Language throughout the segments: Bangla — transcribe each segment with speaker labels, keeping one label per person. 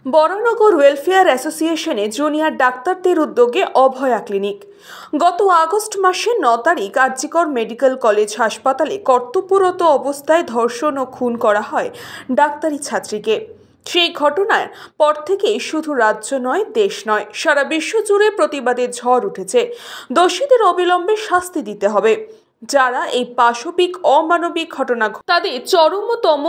Speaker 1: বরানগর ওয়েলফেয়ার অ্যাসোসিয়েশনে জুনিয়র ডাক্তারদের উদ্যোগে অভয়া ক্লিনিক। গত আগস্ট মাসের 9 তারিখ আরজিকর মেডিকেল কলেজ হাসপাতালে কর্তব্যরত অবস্থায় ধর্ষণ ও খুন করা হয় ডাক্তারি ছাত্রীকে। সেই ঘটনার পর থেকেই শুধু রাজ্য নয়, দেশ নয়, সারা বিশ্ব জুড়ে প্রতিবাদের ঝড় উঠেছে। দোষীদের অবিলম্বে শাস্তি দিতে হবে। যারা এই পাশবিক অমানবিক ঘটনা তাদের চরমতম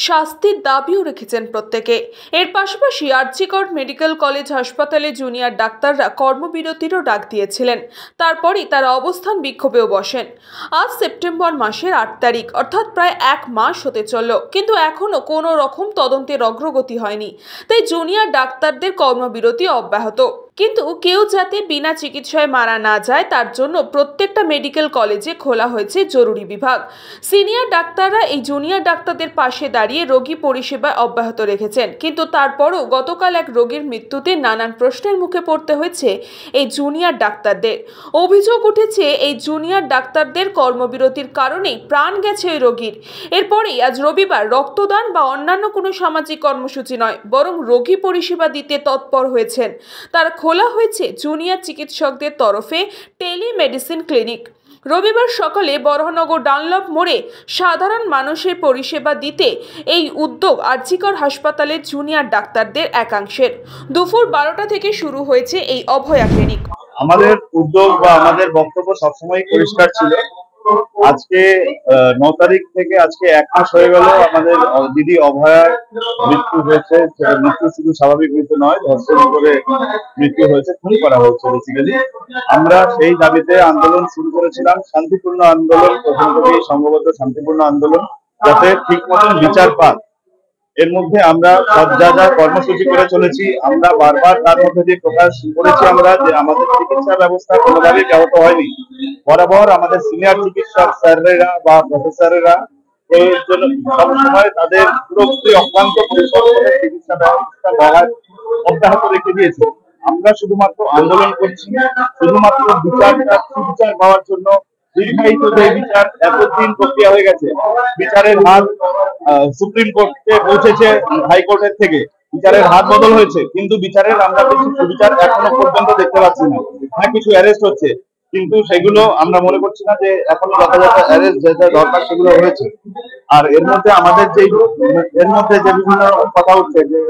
Speaker 1: শাস্তির দাবিও রেখেছেন প্রত্যেকে। এর পাশাপাশি আরজিকর মেডিকেল কলেজ হাসপাতালে জুনিয়র ডাক্তাররা কর্মবিরতিরও ডাক দিয়েছিলেন। তারপরই তারা অবস্থান বিক্ষোভেও বসেন। আজ সেপ্টেম্বর মাসের 8 তারিখ, অর্থাৎ প্রায় 1 মাস হতে চলল, কিন্তু এখনো কোনো রকম তদন্তের অগ্রগতি হয়নি। তাই জুনিয়র ডাক্তারদের কর্মবিরতি অব্যাহত। কিন্তু কেউ যাতে বিনা চিকিৎসায় মারা না যায় তার জন্য প্রত্যেকটা মেডিকেল কলেজে খোলা হয়েছে জরুরি বিভাগ। সিনিয়র ডাক্তাররা এই জুনিয়র ডাক্তারদের পাশে দাঁড়িয়ে রোগী পরিষেবা অব্যাহত রেখেছেন। কিন্তু তারপরও গতকাল এক রোগীর মৃত্যুতে নানান প্রশ্নের মুখে পড়তে হয়েছে এই জুনিয়র ডাক্তারদের। অভিযোগ উঠেছে এই জুনিয়র ডাক্তারদের কর্মবিরতির কারণেই প্রাণ গেছে ওই রোগীর। এরপরেই আজ রবিবার রক্তদান বা অন্যান্য কোনো সামাজিক কর্মসূচি নয়, বরং রোগী পরিষেবা দিতে তৎপর হয়েছেন। তার খোলা হয়েছে জুনিয়র চিকিৎসকদের তরফে টেলিমেডিসিন ক্লিনিক। রবিবার সকালে বরানগর ডানলপ মোড়ে সাধারণ মানুষের পরিষেবা দিতে এই উদ্যোগ আরজিকর হাসপাতালের জুনিয়র ডাক্তারদের একাংশের। দুপুর 12টা থেকে শুরু হয়েছে এই অভয়া ক্লিনিক।
Speaker 2: আমাদের উদ্যোগ বা আমাদের বক্তব্য সবসময় পরিষ্কার ছিল। আজকে 9 তারিখ থেকে আজকে 1 মাস হয়ে গেল আমাদের দিদি অভয়ার মৃত্যু হয়েছে। মৃত্যু শুধু স্বাভাবিক মৃত্যু নয়, ধর্ষণ করে মৃত্যু হয়েছে, খুন করা হয়েছে বেসিক্যালি। আমরা সেই দাবিতে আন্দোলন শুরু করেছিলাম, শান্তিপূর্ণ আন্দোলন, প্রথম থেকেই সম্ভবত শান্তিপূর্ণ আন্দোলন, যাতে ঠিক মতন বিচার পান। এর মধ্যে আমরা সব জায়গায় কর্মসূচি করে চলেছি। আমরা বারবার তার মধ্যে দিয়ে প্রকাশ করেছি আমরা যে আমাদের চিকিৎসা ব্যবস্থা কোনোভাবেই ব্যাহত হয়নি। বরাবর আমাদের সিনিয়র চিকিৎসক স্যারেরা বা প্রফেসরেরা এর জন্য সবসময় তাদের পুরোপুরি অক্লান্ত পরিশ্রমে চিকিৎসা ব্যবস্থা বহাল অব্যাহত রেখে দিয়েছে। আমরা শুধুমাত্র আন্দোলন করছি, শুধুমাত্র সুবিচার পাওয়ার জন্য। দীর্ঘায়িত যে বিচার এতদিন প্রক্রিয়া হয়ে গেছে, বিচারের হাত সুপ্রিম কোর্টে পৌঁছেছে হাইকোর্টের থেকে, বিচারের হাত বদল হয়েছে, কিন্তু বিচারের আমরা কিছু সুবিচার এখনো পর্যন্ত দেখতে পাচ্ছি না। হ্যাঁ, কিছু অ্যারেস্ট হচ্ছে, কিন্তু সেগুলো আমরা মনে করছি না যে এখনো যথাযথ অ্যারেস্ট যেটা দরকার সেগুলো হয়েছে। আর এর মধ্যে আমাদের যে বিভিন্ন কথা হচ্ছে যে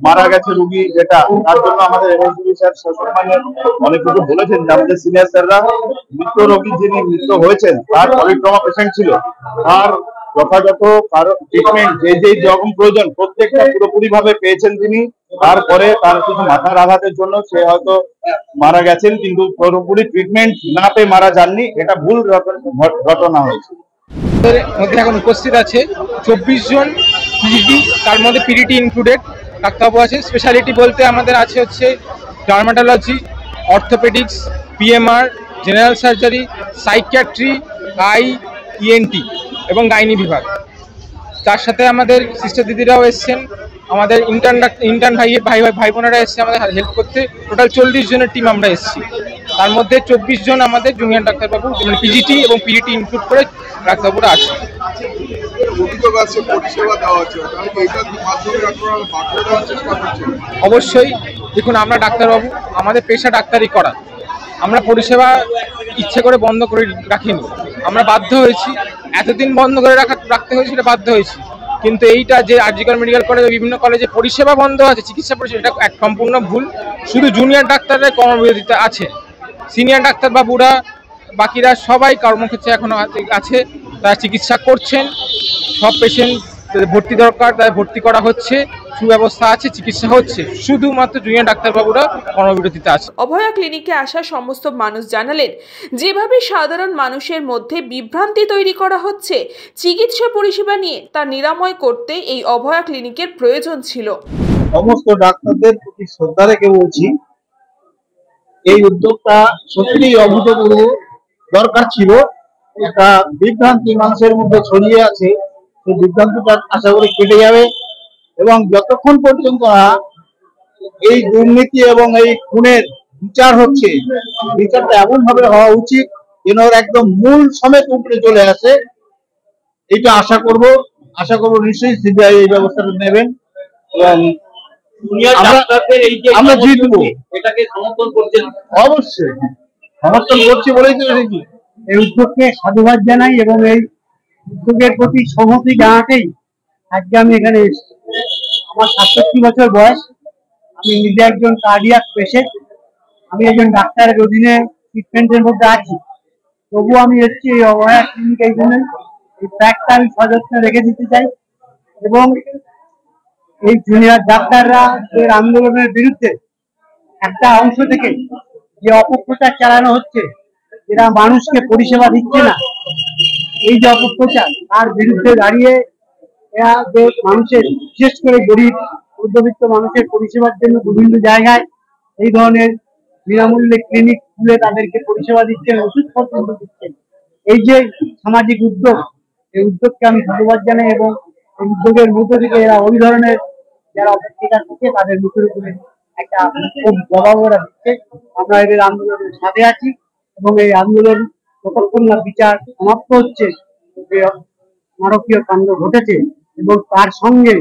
Speaker 2: মারা গেছে রুগী, যেটা তার জন্য আমাদের এমএসডি স্যার সম্মানের অনেক কিছু বলেছেন যে আমাদের সিনিয়র স্যাররা মৃত রোগী যিনি মৃত্যু হয়েছেন তার পলিট্রমা পেশেন্ট ছিল, তার যথাযথ ট্রিটমেন্ট যে রকম প্রয়োজন প্রত্যেকটা পুরোপুরি ভাবে পেয়েছেন তিনি। তারপরে তার কিছু মাথার আঘাতের জন্য সে হয়তো মারা গেছেন, কিন্তু পুরোপুরি ট্রিটমেন্ট না পেয়ে মারা যাননি। এটা ভুল ঘটনা হয়েছে।
Speaker 3: মধ্যে এখন উপস্থিত আছে 24 জন পিজিটি, তার মধ্যে পিডিটি ইনক্লুডেড ডাক্তারবাবু আছে। স্পেশালিটি বলতে আমাদের আছে হচ্ছে dermatology, orthopaedics, PMR, general surgery, psychiatry, I, ENT এবং গাইনি বিভাগ। তার সাথে আমাদের সিস্টার দিদিরাও এসছেন, আমাদের ইন্টার্ন ভাই বোনেরা এসছে আমাদের হেল্প করতে। টোটাল 40 জনের টিম আমরা এসেছি। তার মধ্যে 24 জন আমাদের জুনিয়র ডাক্তারবাবু, মানে পিজিটি এবং পিডিটি ইনক্লুড করে ডাক্তারবাবুরা আছে। অবশ্যই দেখুন, আমরা ডাক্তারবাবু, আমাদের পেশা ডাক্তারি করা। আমরা পরিষেবা ইচ্ছে করে বন্ধ করে রাখিনি, আমরা বাধ্য হয়েছি। এতদিন বন্ধ করে রাখতে হয়েছে, সেটা বাধ্য হয়েছি। কিন্তু এইটা যে আরজিকর মেডিকেল কলেজে বিভিন্ন কলেজে পরিষেবা বন্ধ আছে, চিকিৎসা পরিষেবা, এটা এক সম্পূর্ণ ভুল। শুধু জুনিয়র ডাক্তাররা কর্মবিরতিতে আছে, সিনিয়র ডাক্তারবাবুরা বাকিরা সবাই কর্মক্ষেত্রে এখনো আছে, তারা চিকিৎসা করছেন। সব পেশেন্ট ভর্তি দরকার তাদের ভর্তি করা হচ্ছে, সুব্যবস্থা আছে, চিকিৎসা হচ্ছে। শুধুমাত্র জুনিয়র ডাক্তারবাবুরা কর্মবিরতিতে আছে।
Speaker 1: অভয়া ক্লিনিকে আসা সমস্ত মানুষ জানালেন, যেভাবে সাধারণ মানুষের মধ্যে বিভ্রান্তি তৈরি করা হচ্ছে চিকিৎসা পরিষেবা নিয়ে, তা নিরাময় করতে এই অভয়া ক্লিনিকের প্রয়োজন ছিল।
Speaker 4: সমস্ত ডাক্তারদের প্রতি শ্রদ্ধা রেখে বলছি, এই উদ্যোগটা সত্যিই অভূতপূর্ব দরকার ছিল। একটা বিভ্রান্তি মানুষের মধ্যে ছড়িয়ে আছে, সেই বিভ্রান্তিটা আশা করি কেটে যাবে। এবং যতক্ষণ পর্যন্ত না এই দুর্নীতি এবং এই খুনের বিচার হচ্ছে, বিচারটা এমন ভাবে হওয়া উচিত যেন ওর একদম মূল সমেত উপরে চলে আসে। এটা আশা করব নিশ্চয়ই সিবিআই এই ব্যবস্থাটা নেবেন। এবং আমরা জিতবো, এটাকে সমর্থন করছেন? অবশ্যই সমর্থন করছি বলেই তো এসেছি। এই উদ্যোগকে সাধুবাদ জানাই এবং এই উদ্যোগের প্রতি সংহতি জানাতেই আজকে আমি এখানে এসেছি। আমার 67 বছর বয়স, আমি নিজে একজন কার্ডিয়াক পেশেন্ট, আমি একজন ডাক্তারের অধীনে ট্রিটমেন্টের মধ্যে আছি, তবু আমি এসেছি এই অভয়া ক্লিনিক। এই জন্য এই ফ্যাক্টটা আমি সযত্নে রেখে দিতে চাই এবং এই জুনিয়র ডাক্তাররা এর আন্দোলনের বিরুদ্ধে একটা অংশ থেকে যে অপপ্রচার চালানো হচ্ছে, এরা মানুষকে পরিষেবা দিচ্ছে না, এই যে অপপ্রচার তার বিরুদ্ধে দাঁড়িয়ে এরা যে মানুষের, বিশেষ করে গরিব মধ্যবিত্ত মানুষের পরিষেবার জন্য বিভিন্ন জায়গায় এই ধরনের বিনামূল্যে ক্লিনিক খুলে তাদেরকে পরিষেবা দিচ্ছেন, ওষুধ পর্যন্ত দিচ্ছেন। এই যে সামাজিক উদ্যোগ, এই উদ্যোগকে আমি ধন্যবাদ জানাই এবং এই উদ্যোগের মধ্য থেকে এরা ওই ধরনের যারা অপপ্রচার করছে তাদের মুখের উপরে একটা খুব জবাব ওরা দিচ্ছে। আমরা এদের আন্দোলনের সাথে আছি এবং এই আন্দোলন যতক্ষণ না বিচার সমাপ্ত হচ্ছে, যে নারকীয় কাণ্ড ঘটেছে এবং তার সঙ্গে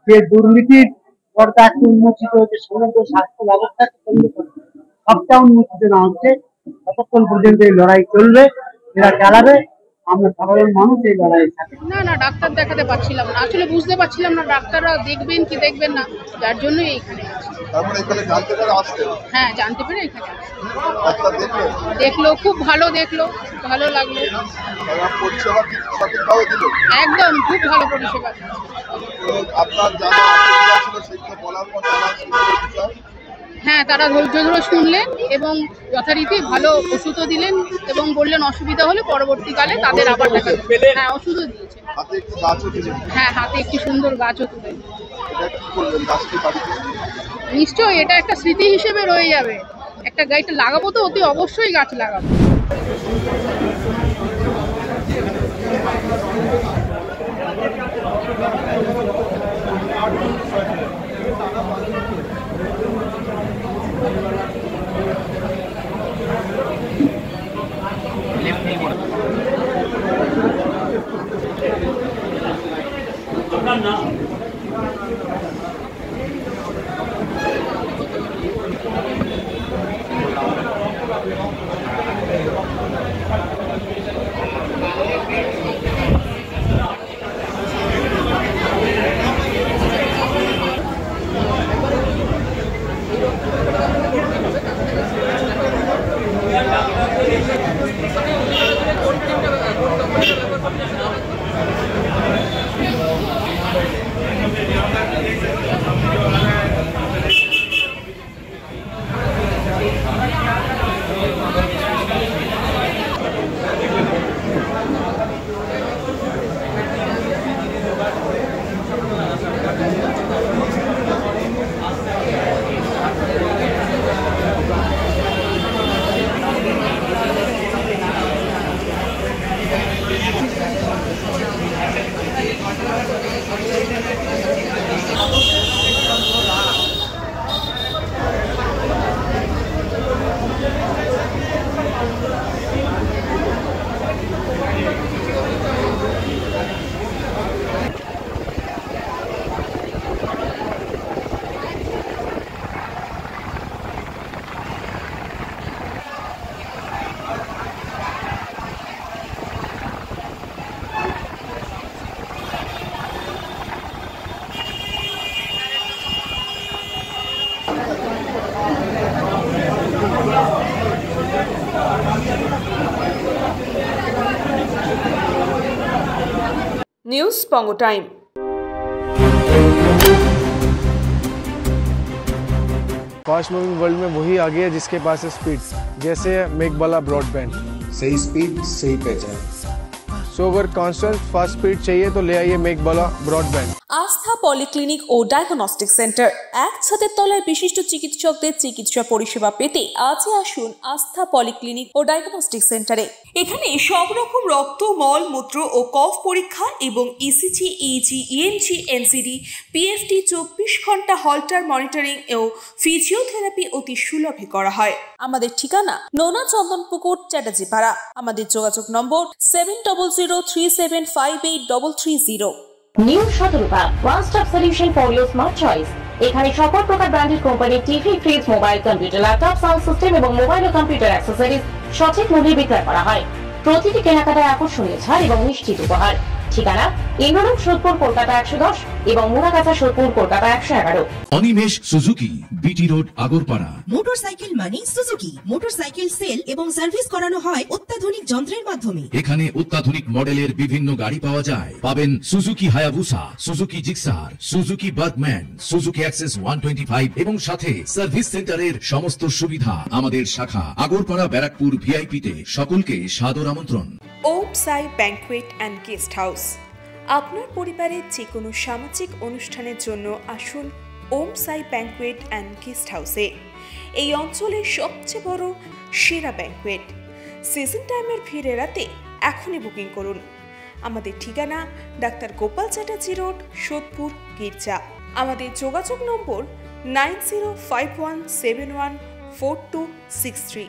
Speaker 4: যে দুর্নীতির পর্দা উন্মোচিত হয়েছে, সমগ্র স্বাস্থ্য ব্যবস্থাকে কেন্দ্র করে সবটা উন্মোচিত না হচ্ছে, ততক্ষণ পর্যন্ত এই লড়াই চলবে, এরা চালাবে। আমরা সাধারণ মানুষ এই লড়াইয়ের সাথে।
Speaker 5: না ডাক্তার দেখাতে পারছিলাম না, আসলে বুঝতে পারছিলাম না ডাক্তাররা দেখবেন কি দেখবেন না, যার জন্যই এইখানে হ্যাঁ জানতে পেরে এখানে দেখলো, খুব ভালো দেখলো, ভালো লাগলো, একদম খুব ভালো পরিষেবা। হ্যাঁ, তারা ধৈর্য ধরে শুনলেন এবং যথারীতি ভালো ওষুধও দিলেন এবং বললেন অসুবিধা হলে পরবর্তীকালে তাদের আবার দেখা যাবে। হ্যাঁ, ওষুধও দিয়েছেন। হ্যাঁ, হাতে একটি সুন্দর গাছও তুলেন। নিশ্চয়ই এটা একটা স্মৃতি হিসেবে রয়ে যাবে। একটা গাছটা লাগাবো তো অতি অবশ্যই গাছ লাগাবো।
Speaker 1: News Pongo time.
Speaker 6: Fast moving world में वही आगे है जिसके पास है स्पीड, जैसे मेघबाला ब्रॉडबैंड।
Speaker 7: सही स्पीड सही पहचान।
Speaker 6: सो अगर कांस्टेंट फास्ट स्पीड चाहिए तो ले आइए मेघबाला ब्रॉडबैंड।
Speaker 1: आस्था पॉलीक्लिनिक और डायग्नोस्टिक सेंटर एक छातेर तलाय विशिष्ट चिकित्সকদের চিকিৎসা পরিষেবা পেতে আজই আসুন আস্থা পলিক্লিনিক ও ডায়াগনস্টিক সেন্টারে। এখানে সব রকম রক্ত, মল, মূত্র ও কফ পরীক্ষা এবং ECG, easy, ENG, NCD, PFT 24 ঘন্টা হল্টার মনিটরিং ও ফিজিওথেরাপি অতি সুলভে করা হয়। আমাদের ঠিকানা নোনা চন্দনপুকুর, চ্যাটার্জিপাড়া। আমাদের যোগাযোগ নম্বর 7003758330।
Speaker 8: New Shutterpath, one-stop solution for your smart choice. এখানে সকল প্রকার ব্র্যান্ডেড কোম্পানির TV, fridge, mobile, computer, laptop, sound system এবং মোবাইল ও কম্পিউটার অ্যাক্সেসরিজ সঠিক মূল্যে বিক্রয় করা হয়। প্রতিটি কেনাকাটায় আকর্ষণীয় ছাড় এবং নিশ্চিত উপহার। ঠিকানা ইন্দ্রনগর, সোদপুর, কলকাতা 110 এবং Muragachha, Sodepur, Kolkata 111।
Speaker 9: Animesh Suzuki, BT road, Agarpara.
Speaker 10: Motorcycle মানে সুজুকি। মোটরসাইকেল সেল এবং সার্ভিস করানো হয় অত্যাধুনিক যন্ত্রের মাধ্যমে।
Speaker 9: এখানে অত্যাধুনিক মডেলের বিভিন্ন গাড়ি পাওয়া যায়। পাবেন Suzuki Hayabusa, Suzuki Gixxer, Suzuki Bergman, Suzuki access 125 এবং সাথে সার্ভিস সেন্টারের সমস্ত সুবিধা। আমাদের শাখা আগরপাড়া, ব্যারাকপুর ভিআইপি তে। সকলকে সাদর আমন্ত্রণ।
Speaker 1: ওম সাই ব্যাংকুয়েট অ্যান্ড গেস্ট হাউস। আপনার পরিবারের যে কোনো সামাজিক অনুষ্ঠানের জন্য আসুন ওম সাই ব্যাংকুয়েট অ্যান্ড গেস্ট হাউসে। এই অঞ্চলের সবচেয়ে বড় সেরা ব্যাংকুয়েট। সিজন টাইমের ভিড় এড়াতে এখনই বুকিং করুন। আমাদের ঠিকানা ডাক্তার গোপাল চ্যাটার্জি রোড, সোদপুর, গির্জা। আমাদের যোগাযোগ নম্বর 9051714263।